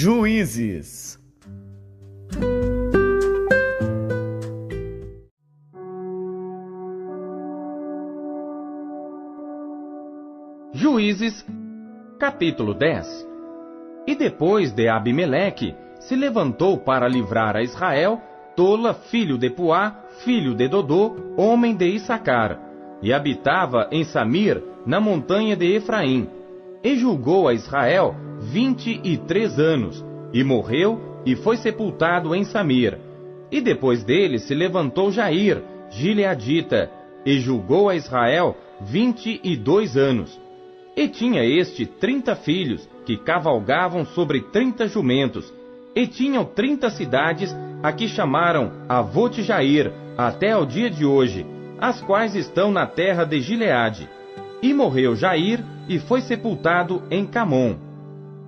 Juízes. Juízes, capítulo 10. E depois de Abimeleque, se levantou para livrar a Israel Tola, filho de Puá, filho de Dodô, homem de Issacar, e habitava em Samir, na montanha de Efraim, e julgou a Israel 23 anos, e morreu, e foi sepultado em Samir. E depois dele se levantou Jair, gileadita, e julgou a Israel 22 anos. E tinha este 30 filhos, que cavalgavam sobre 30 jumentos, e tinham 30 cidades, a que chamaram Avote Jair, até ao dia de hoje, as quais estão na terra de Gileade. E morreu Jair, e foi sepultado em Camom.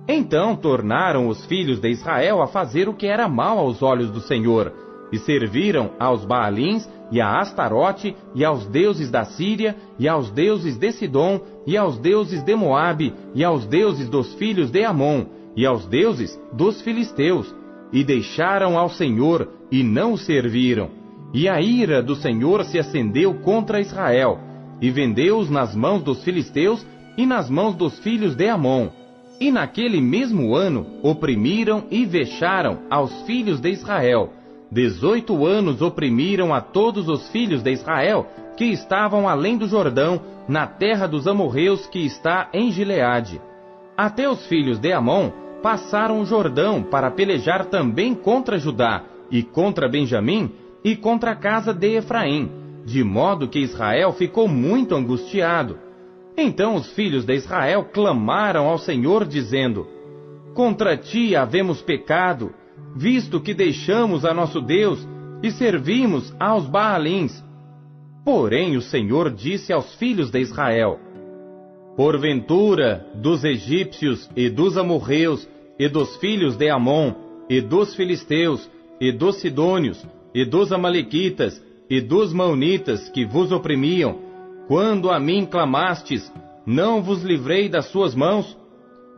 Então tornaram os filhos de Israel a fazer o que era mal aos olhos do Senhor, e serviram aos Baalins, e a Astarote, e aos deuses da Síria, e aos deuses de Sidom, e aos deuses de Moabe, e aos deuses dos filhos de Amon, e aos deuses dos filisteus, e deixaram ao Senhor, e não o serviram. E a ira do Senhor se acendeu contra Israel, e vendeu-os nas mãos dos filisteus, e nas mãos dos filhos de Amon. E naquele mesmo ano, oprimiram e vexaram aos filhos de Israel. 18 anos oprimiram a todos os filhos de Israel, que estavam além do Jordão, na terra dos amorreus que está em Gileade. Até os filhos de Amon passaram o Jordão para pelejar também contra Judá, e contra Benjamim, e contra a casa de Efraim, de modo que Israel ficou muito angustiado. Então os filhos de Israel clamaram ao Senhor, dizendo: Contra ti havemos pecado, visto que deixamos a nosso Deus e servimos aos Baalins. Porém o Senhor disse aos filhos de Israel: Porventura, dos egípcios e dos amorreus, e dos filhos de Amon, e dos filisteus, e dos sidônios, e dos amalequitas, e dos maonitas que vos oprimiam, quando a mim clamastes, não vos livrei das suas mãos?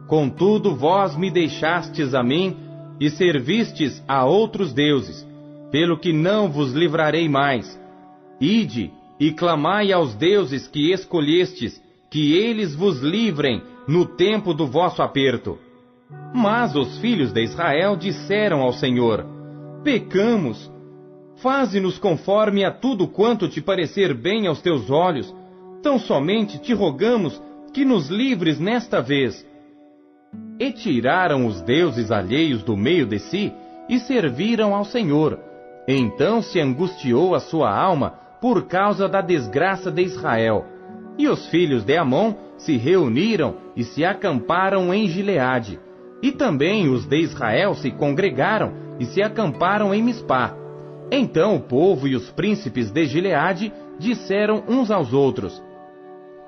Contudo vós me deixastes a mim, e servistes a outros deuses, pelo que não vos livrarei mais. Ide e clamai aos deuses que escolhestes, que eles vos livrem no tempo do vosso aperto. Mas os filhos de Israel disseram ao Senhor: Pecamos, faze-nos conforme a tudo quanto te parecer bem aos teus olhos, tão somente te rogamos que nos livres nesta vez. E tiraram os deuses alheios do meio de si, e serviram ao Senhor. Então se angustiou a sua alma por causa da desgraça de Israel. E os filhos de Amon se reuniram e se acamparam em Gileade. E também os de Israel se congregaram e se acamparam em Mispá. Então o povo e os príncipes de Gileade disseram uns aos outros: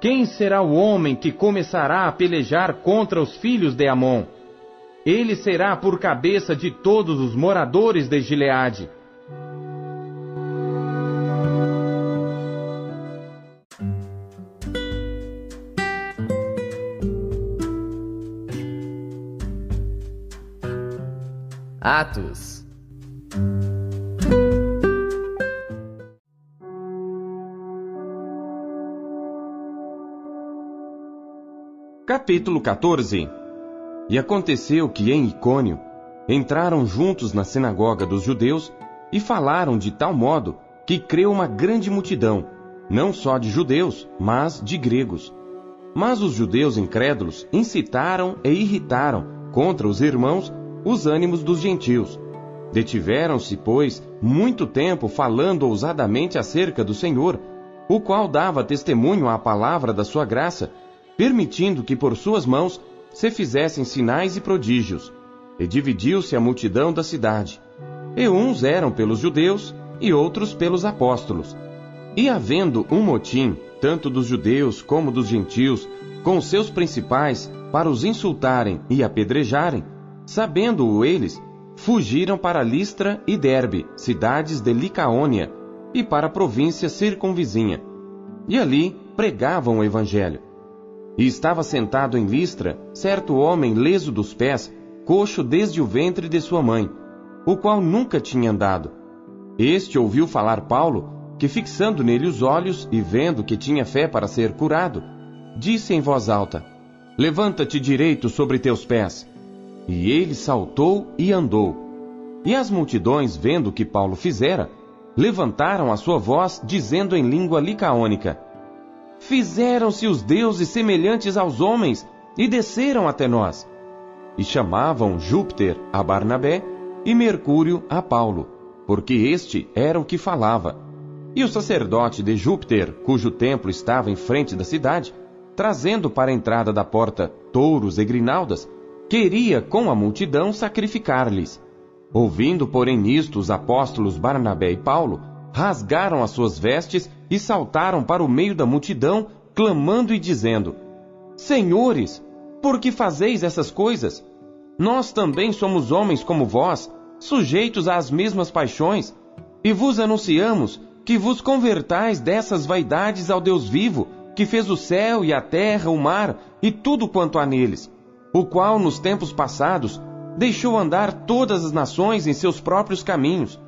Quem será o homem que começará a pelejar contra os filhos de Amon? Ele será por cabeça de todos os moradores de Gileade. Atos. Capítulo 14. E aconteceu que em Icônio entraram juntos na sinagoga dos judeus e falaram de tal modo que creu uma grande multidão, não só de judeus, mas de gregos. Mas os judeus incrédulos incitaram e irritaram contra os irmãos os ânimos dos gentios. Detiveram-se, pois, muito tempo falando ousadamente acerca do Senhor, o qual dava testemunho à palavra da sua graça, permitindo que por suas mãos se fizessem sinais e prodígios. E dividiu-se a multidão da cidade. E uns eram pelos judeus, e outros pelos apóstolos. E havendo um motim, tanto dos judeus como dos gentios, com seus principais, para os insultarem e apedrejarem, sabendo-o eles, fugiram para Listra e Derbe, cidades de Licaônia, e para a província circunvizinha. E ali pregavam o evangelho. E estava sentado em Listra certo homem leso dos pés, coxo desde o ventre de sua mãe, o qual nunca tinha andado. Este ouviu falar Paulo, que fixando nele os olhos e vendo que tinha fé para ser curado, disse em voz alta: Levanta-te direito sobre teus pés. E ele saltou e andou. E as multidões, vendo o que Paulo fizera, levantaram a sua voz, dizendo em língua licaônica: Fizeram-se os deuses semelhantes aos homens, e desceram até nós. E chamavam Júpiter a Barnabé e Mercúrio a Paulo, porque este era o que falava. E o sacerdote de Júpiter, cujo templo estava em frente da cidade, trazendo para a entrada da porta touros e grinaldas, queria com a multidão sacrificar-lhes. Ouvindo, porém, nisto, os apóstolos Barnabé e Paulo rasgaram as suas vestes e saltaram para o meio da multidão, clamando e dizendo: Senhores, por que fazeis essas coisas? Nós também somos homens como vós, sujeitos às mesmas paixões, e vos anunciamos que vos convertais dessas vaidades ao Deus vivo, que fez o céu e a terra, o mar e tudo quanto há neles, o qual nos tempos passados deixou andar todas as nações em seus próprios caminhos,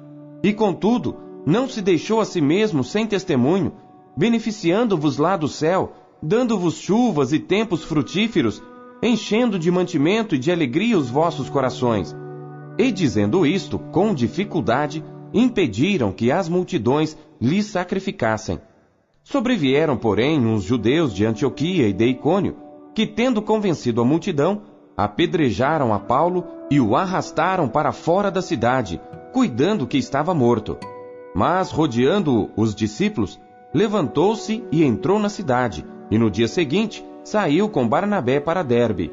e contudo não se deixou a si mesmo sem testemunho, beneficiando-vos lá do céu, dando-vos chuvas e tempos frutíferos, enchendo de mantimento e de alegria os vossos corações. E dizendo isto, com dificuldade, impediram que as multidões lhes sacrificassem. Sobrevieram, porém, uns judeus de Antioquia e de Icônio, que, tendo convencido a multidão, apedrejaram a Paulo e o arrastaram para fora da cidade, cuidando que estava morto. Mas, rodeando-o os discípulos, levantou-se e entrou na cidade, e no dia seguinte saiu com Barnabé para Derbe.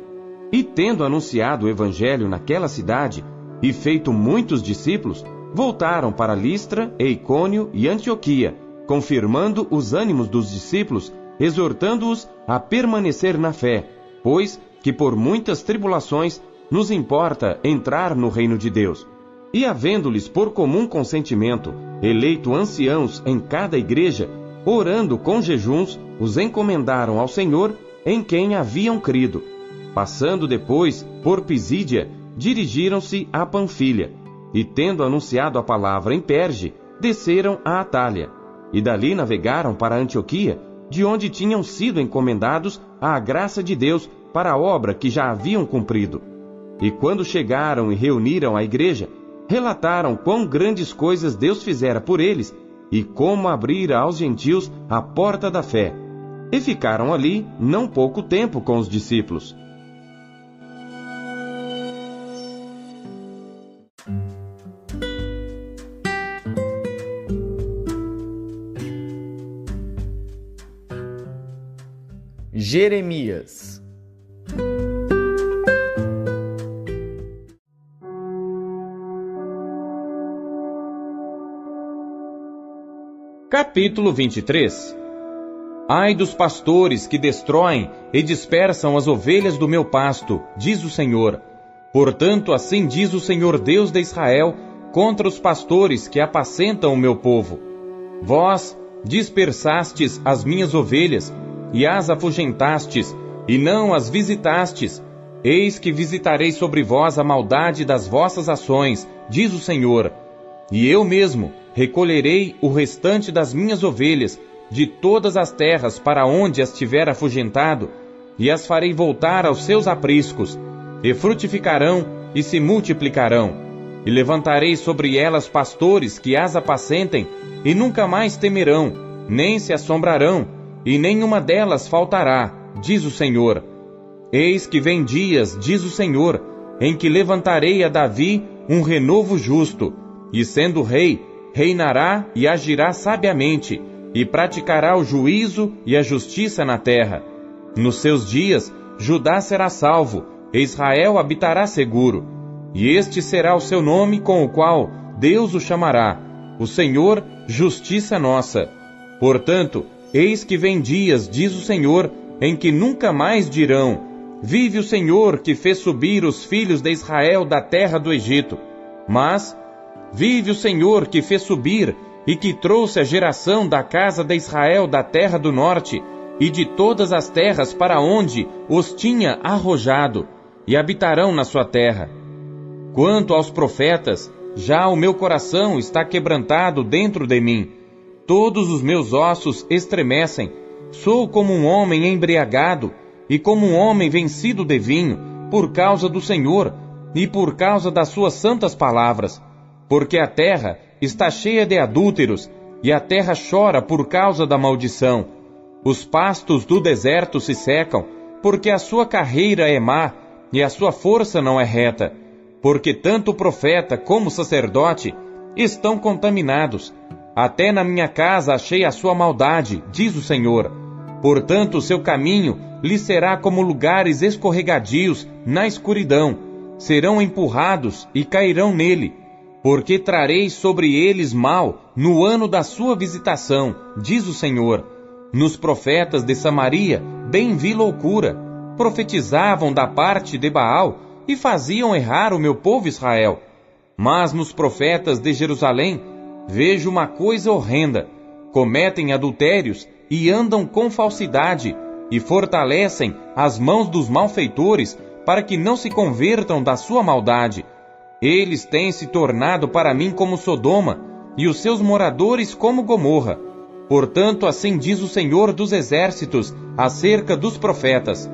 E tendo anunciado o evangelho naquela cidade, e feito muitos discípulos, voltaram para Listra, Icônio e Antioquia, confirmando os ânimos dos discípulos, exortando-os a permanecer na fé, pois que por muitas tribulações nos importa entrar no reino de Deus. E havendo-lhes por comum consentimento eleito anciãos em cada igreja, orando com jejuns, os encomendaram ao Senhor, em quem haviam crido. Passando depois por Pisídia, dirigiram-se a Panfilha, e tendo anunciado a palavra em Perge, desceram a Atália, e dali navegaram para Antioquia, de onde tinham sido encomendados à graça de Deus para a obra que já haviam cumprido. E quando chegaram e reuniram a igreja, relataram quão grandes coisas Deus fizera por eles, e como abrira aos gentios a porta da fé. E ficaram ali não pouco tempo com os discípulos. Jeremias. Capítulo 23. Ai dos pastores que destroem e dispersam as ovelhas do meu pasto, diz o Senhor. Portanto, assim diz o Senhor Deus de Israel contra os pastores que apacentam o meu povo. Vós dispersastes as minhas ovelhas, e as afugentastes, e não as visitastes. Eis que visitarei sobre vós a maldade das vossas ações, diz o Senhor. E eu mesmo recolherei o restante das minhas ovelhas de todas as terras para onde as tiver afugentado, e as farei voltar aos seus apriscos, e frutificarão e se multiplicarão. E levantarei sobre elas pastores que as apacentem, e nunca mais temerão, nem se assombrarão, e nenhuma delas faltará, diz o Senhor. Eis que vem dias, diz o Senhor, em que levantarei a Davi um renovo justo, e sendo rei, reinará e agirá sabiamente, e praticará o juízo e a justiça na terra. Nos seus dias, Judá será salvo, e Israel habitará seguro. E este será o seu nome com o qual Deus o chamará, o Senhor, justiça nossa. Portanto, eis que vem dias, diz o Senhor, em que nunca mais dirão: vive o Senhor que fez subir os filhos de Israel da terra do Egito. Mas, vive o Senhor que fez subir e que trouxe a geração da casa de Israel da terra do norte e de todas as terras para onde os tinha arrojado, e habitarão na sua terra. Quanto aos profetas, já o meu coração está quebrantado dentro de mim. Todos os meus ossos estremecem. Sou como um homem embriagado e como um homem vencido de vinho, por causa do Senhor e por causa das suas santas palavras. Porque a terra está cheia de adúlteros e a terra chora por causa da maldição. Os pastos do deserto se secam, porque a sua carreira é má e a sua força não é reta. Porque tanto o profeta como o sacerdote estão contaminados. Até na minha casa achei a sua maldade, diz o Senhor. Portanto, o seu caminho lhe será como lugares escorregadios na escuridão. Serão empurrados e cairão nele. Porque trarei sobre eles mal no ano da sua visitação, diz o Senhor. Nos profetas de Samaria bem vi loucura. Profetizavam da parte de Baal e faziam errar o meu povo Israel. Mas nos profetas de Jerusalém vejo uma coisa horrenda. Cometem adultérios e andam com falsidade, e fortalecem as mãos dos malfeitores para que não se convertam da sua maldade. Eles têm se tornado para mim como Sodoma, e os seus moradores como Gomorra. Portanto, assim diz o Senhor dos Exércitos acerca dos profetas: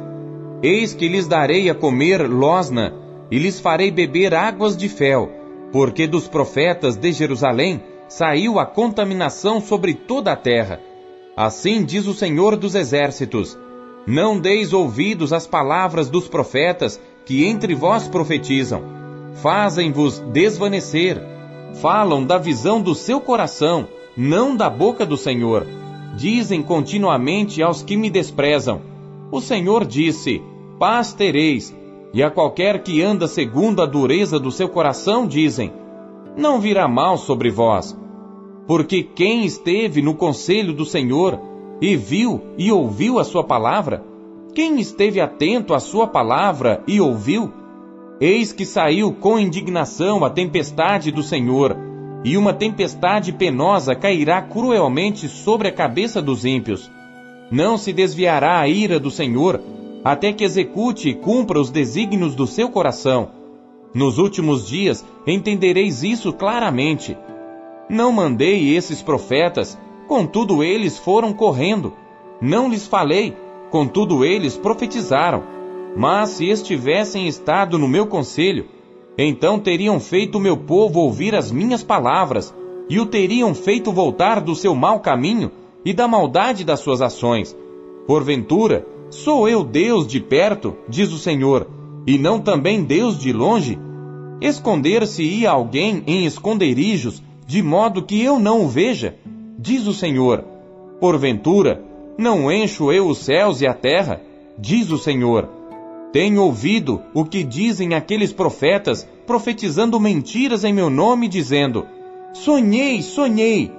Eis que lhes darei a comer losna, e lhes farei beber águas de fel, porque dos profetas de Jerusalém saiu a contaminação sobre toda a terra. Assim diz o Senhor dos Exércitos: Não deis ouvidos às palavras dos profetas que entre vós profetizam. Fazem-vos desvanecer. Falam da visão do seu coração, não da boca do Senhor. Dizem continuamente aos que me desprezam: O Senhor disse: Paz tereis. E a qualquer que anda segundo a dureza do seu coração, dizem: Não virá mal sobre vós. Porque quem esteve no conselho do Senhor, e viu e ouviu a sua palavra? Quem esteve atento à sua palavra e ouviu? Eis que saiu com indignação a tempestade do Senhor, e uma tempestade penosa cairá cruelmente sobre a cabeça dos ímpios. Não se desviará a ira do Senhor, até que execute e cumpra os desígnios do seu coração. Nos últimos dias entendereis isso claramente. Não mandei esses profetas, contudo eles foram correndo. Não lhes falei, contudo eles profetizaram. Mas se estivessem estado no meu conselho, então teriam feito o meu povo ouvir as minhas palavras, e o teriam feito voltar do seu mau caminho e da maldade das suas ações. Porventura, sou eu Deus de perto, diz o Senhor, e não também Deus de longe? Esconder-se-ia alguém em esconderijos, de modo que eu não o veja, diz o Senhor. Porventura, não encho eu os céus e a terra, diz o Senhor. Tenho ouvido o que dizem aqueles profetas, profetizando mentiras em meu nome, dizendo: Sonhei, sonhei.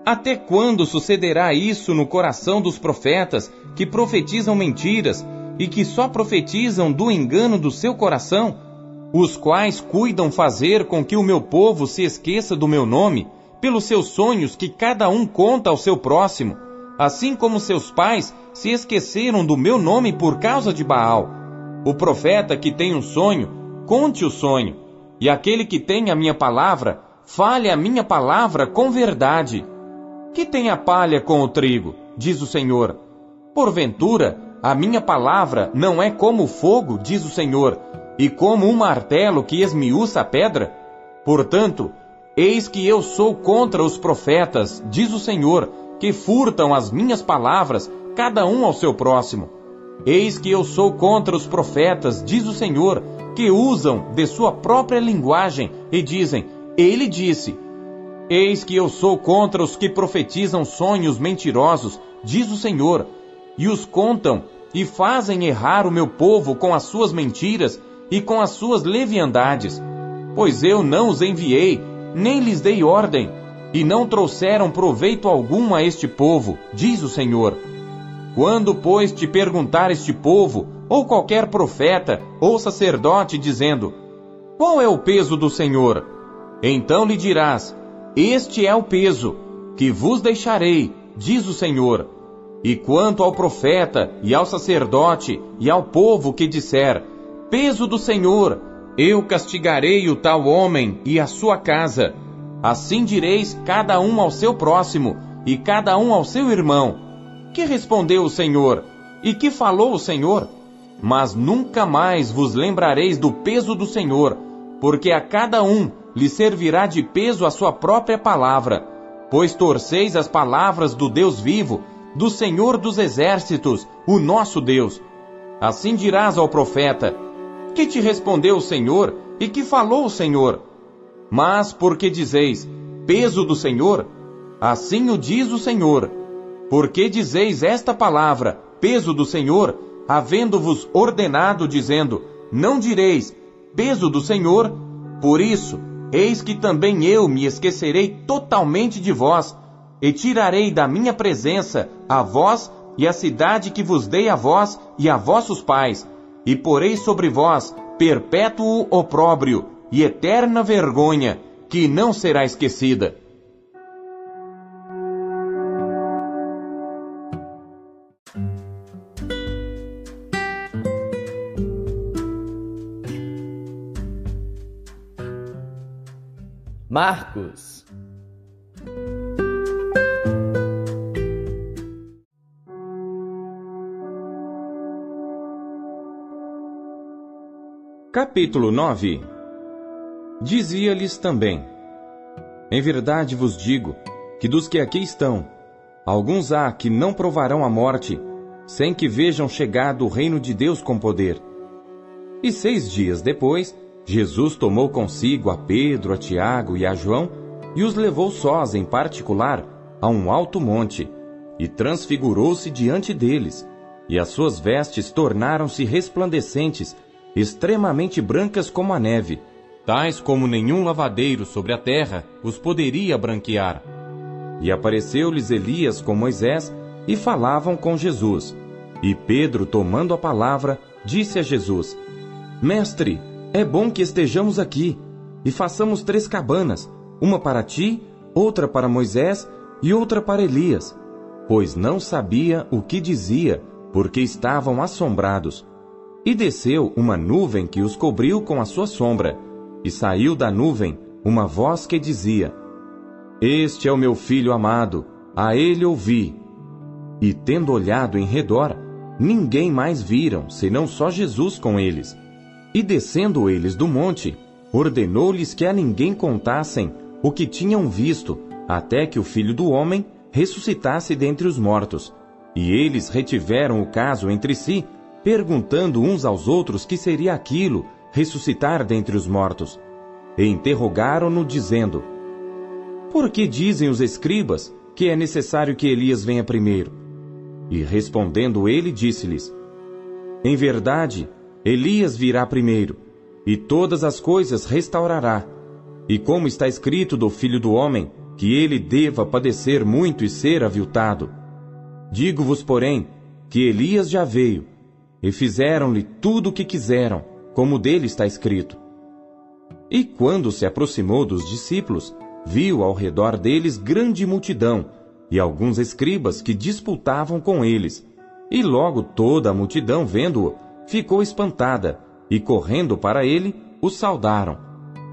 Até quando sucederá isso no coração dos profetas, que profetizam mentiras, e que só profetizam do engano do seu coração, os quais cuidam fazer com que o meu povo se esqueça do meu nome, pelos seus sonhos que cada um conta ao seu próximo, assim como seus pais se esqueceram do meu nome por causa de Baal. O profeta que tem um sonho, conte o sonho, e aquele que tem a minha palavra, fale a minha palavra com verdade. Que tem a palha com o trigo, diz o Senhor. Porventura, a minha palavra não é como o fogo, diz o Senhor, e como um martelo que esmiuça a pedra? Portanto, eis que eu sou contra os profetas, diz o Senhor, que furtam as minhas palavras, cada um ao seu próximo. Eis que eu sou contra os profetas, diz o Senhor, que usam de sua própria linguagem e dizem: Ele disse. Eis que eu sou contra os que profetizam sonhos mentirosos, diz o Senhor, e os contam e fazem errar o meu povo com as suas mentiras e com as suas leviandades. Pois eu não os enviei, nem lhes dei ordem, e não trouxeram proveito algum a este povo, diz o Senhor. Quando, pois, te perguntar este povo, ou qualquer profeta, ou sacerdote, dizendo: Qual é o peso do Senhor? Então lhe dirás: Este é o peso, que vos deixarei, diz o Senhor. E quanto ao profeta, e ao sacerdote, e ao povo que disser: peso do Senhor, eu castigarei o tal homem e a sua casa. Assim direis cada um ao seu próximo, e cada um ao seu irmão. Que respondeu o Senhor? E que falou o Senhor? Mas nunca mais vos lembrareis do peso do Senhor, porque a cada um lhe servirá de peso a sua própria palavra. Pois torceis as palavras do Deus vivo, do Senhor dos exércitos, o nosso Deus. Assim dirás ao profeta: que te respondeu o Senhor, e que falou o Senhor? Mas porque dizeis, peso do Senhor, assim o diz o Senhor. Porque dizeis esta palavra, peso do Senhor, havendo-vos ordenado, dizendo, não direis, peso do Senhor, por isso, eis que também eu me esquecerei totalmente de vós, e tirarei da minha presença a vós e a cidade que vos dei a vós e a vossos pais, e porei sobre vós perpétuo opróbrio e eterna vergonha, que não será esquecida. Marcos. Capítulo 9. Dizia-lhes também: em verdade vos digo, que dos que aqui estão, alguns há que não provarão a morte, sem que vejam chegado o reino de Deus com poder. E 6 dias depois, Jesus tomou consigo a Pedro, a Tiago e a João, e os levou sós em particular a um alto monte, e transfigurou-se diante deles, e as suas vestes tornaram-se resplandecentes, extremamente brancas como a neve, tais como nenhum lavadeiro sobre a terra os poderia branquear. E apareceu-lhes Elias com Moisés, e falavam com Jesus. E Pedro, tomando a palavra, disse a Jesus: Mestre, é bom que estejamos aqui, e façamos 3 cabanas, uma para ti, outra para Moisés, e outra para Elias. Pois não sabia o que dizia, porque estavam assombrados. E desceu uma nuvem que os cobriu com a sua sombra, e saiu da nuvem uma voz que dizia: Este é o meu filho amado, a ele ouvi. E tendo olhado em redor, ninguém mais viram, senão só Jesus com eles. E descendo eles do monte, ordenou-lhes que a ninguém contassem o que tinham visto, até que o Filho do Homem ressuscitasse dentre os mortos. E eles retiveram o caso entre si, perguntando uns aos outros que seria aquilo, ressuscitar dentre os mortos. E interrogaram-no, dizendo: Por que dizem os escribas que é necessário que Elias venha primeiro? E respondendo ele, disse-lhes: Em verdade, Elias virá primeiro, e todas as coisas restaurará. E como está escrito do Filho do Homem, que ele deva padecer muito e ser aviltado. Digo-vos, porém, que Elias já veio, e fizeram-lhe tudo o que quiseram, como dele está escrito. E quando se aproximou dos discípulos, viu ao redor deles grande multidão, e alguns escribas que disputavam com eles. E logo toda a multidão, vendo-o, ficou espantada, e correndo para ele, o saudaram.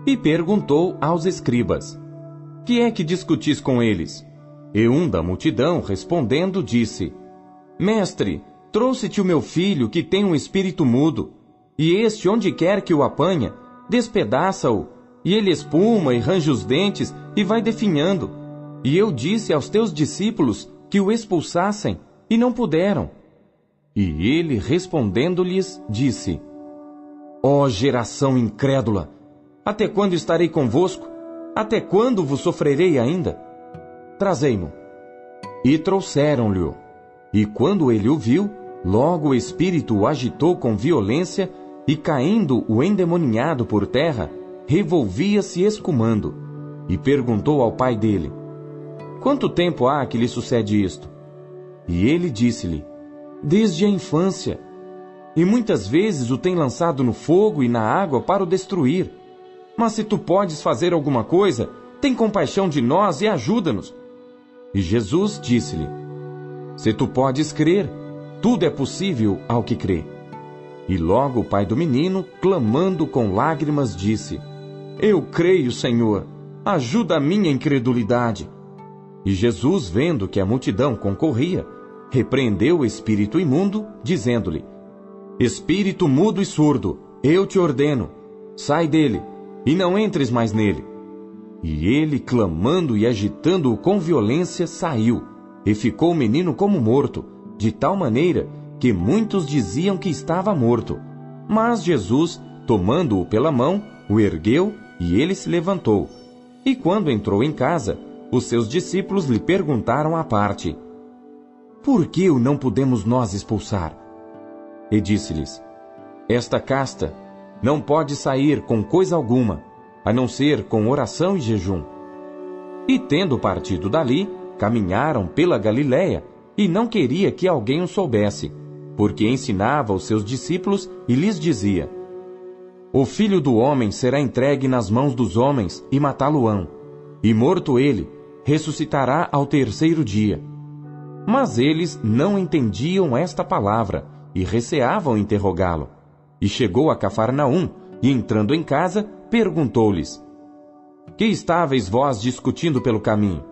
E perguntou aos escribas: Que é que discutis com eles? E um da multidão, respondendo, disse: Mestre, trouxe-te o meu filho, que tem um espírito mudo, e este, onde quer que o apanha, despedaça-o, e ele espuma e range os dentes, e vai definhando. E eu disse aos teus discípulos que o expulsassem, e não puderam. E ele, respondendo-lhes, disse: Ó geração incrédula, até quando estarei convosco? Até quando vos sofrerei ainda? Trazei-mo. E trouxeram-lhe-o. E quando ele o viu, logo o espírito o agitou com violência, e caindo o endemoninhado por terra, revolvia-se escumando. E perguntou ao pai dele: Quanto tempo há que lhe sucede isto? E ele disse-lhe: Desde a infância. E muitas vezes o tem lançado no fogo e na água para o destruir. Mas se tu podes fazer alguma coisa, tem compaixão de nós e ajuda-nos. E Jesus disse-lhe: Se tu podes crer, tudo é possível ao que crê. E logo o pai do menino, clamando com lágrimas, disse: Eu creio, Senhor, ajuda a minha incredulidade. E Jesus, vendo que a multidão concorria, repreendeu o espírito imundo, dizendo-lhe: Espírito mudo e surdo, eu te ordeno, sai dele, e não entres mais nele. E ele, clamando e agitando-o com violência, saiu, e ficou o menino como morto, de tal maneira que muitos diziam que estava morto. Mas Jesus, tomando-o pela mão, o ergueu, e ele se levantou. E quando entrou em casa, os seus discípulos lhe perguntaram à parte: Por que o não podemos nós expulsar? E disse-lhes: Esta casta não pode sair com coisa alguma, a não ser com oração e jejum. E tendo partido dali, caminharam pela Galiléia, e não queria que alguém o soubesse, porque ensinava aos seus discípulos e lhes dizia: O Filho do Homem será entregue nas mãos dos homens e matá-lo-ão, e morto ele, ressuscitará ao terceiro dia. Mas eles não entendiam esta palavra, e receavam interrogá-lo. E chegou a Cafarnaum, e entrando em casa, perguntou-lhes: Que estáveis vós discutindo pelo caminho?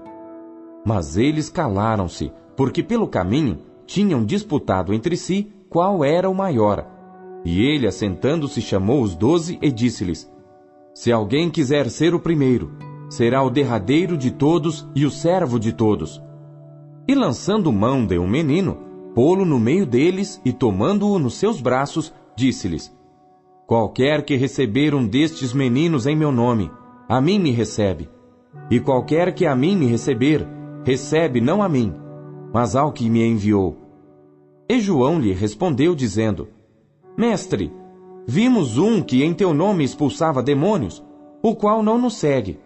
Mas eles calaram-se, porque pelo caminho tinham disputado entre si qual era o maior. E ele, assentando-se, chamou os 12 e disse-lhes: Se alguém quiser ser o primeiro, será o derradeiro de todos e o servo de todos. E lançando mão de um menino, pô-lo no meio deles e tomando-o nos seus braços, disse-lhes: Qualquer que receber um destes meninos em meu nome, a mim me recebe. E qualquer que a mim me receber, recebe não a mim, mas ao que me enviou. E João lhe respondeu, dizendo: Mestre, vimos um que em teu nome expulsava demônios, o qual não nos segue.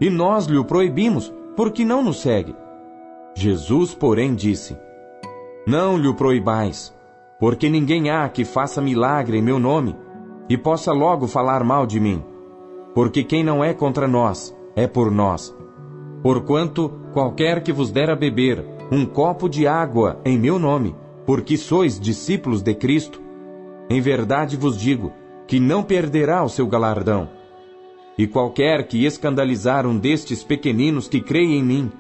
E nós lhe o proibimos, porque não nos segue. Jesus, porém, disse: Não lhe o proibais, porque ninguém há que faça milagre em meu nome, e possa logo falar mal de mim. Porque quem não é contra nós, é por nós. Porquanto, qualquer que vos der a beber um copo de água em meu nome, porque sois discípulos de Cristo, em verdade vos digo, que não perderá o seu galardão. E qualquer que escandalizar um destes pequeninos que creem em mim,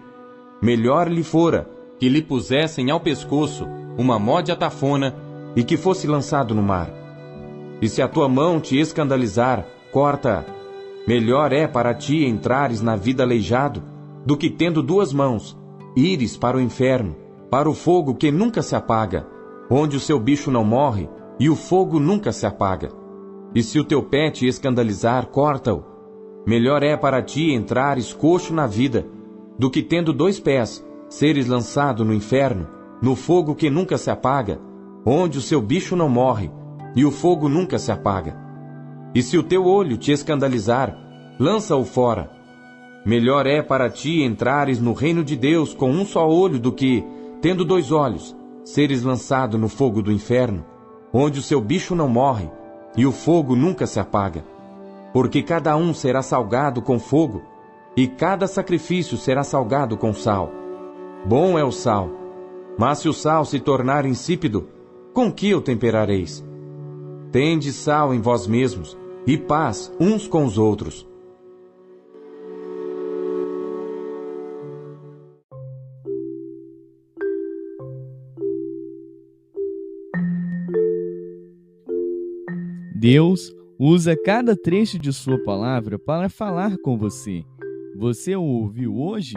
melhor lhe fora que lhe pusessem ao pescoço uma mó de atafona e que fosse lançado no mar. E se a tua mão te escandalizar, corta-a. Melhor é para ti entrares na vida aleijado, do que tendo 2 mãos, ires para o inferno, para o fogo que nunca se apaga, onde o seu bicho não morre e o fogo nunca se apaga. E se o teu pé te escandalizar, corta-o. Melhor é para ti entrares coxo na vida, do que tendo 2 pés, seres lançado no inferno, no fogo que nunca se apaga, onde o seu bicho não morre, e o fogo nunca se apaga. E se o teu olho te escandalizar, lança-o fora. Melhor é para ti entrares no reino de Deus com um só olho, do que, tendo 2 olhos, seres lançado no fogo do inferno, onde o seu bicho não morre, e o fogo nunca se apaga. Porque cada um será salgado com fogo, e cada sacrifício será salgado com sal. Bom é o sal, mas se o sal se tornar insípido, com que o temperareis? Tende sal em vós mesmos, e paz uns com os outros. Deus usa cada trecho de sua palavra para falar com você. Você o ouviu hoje?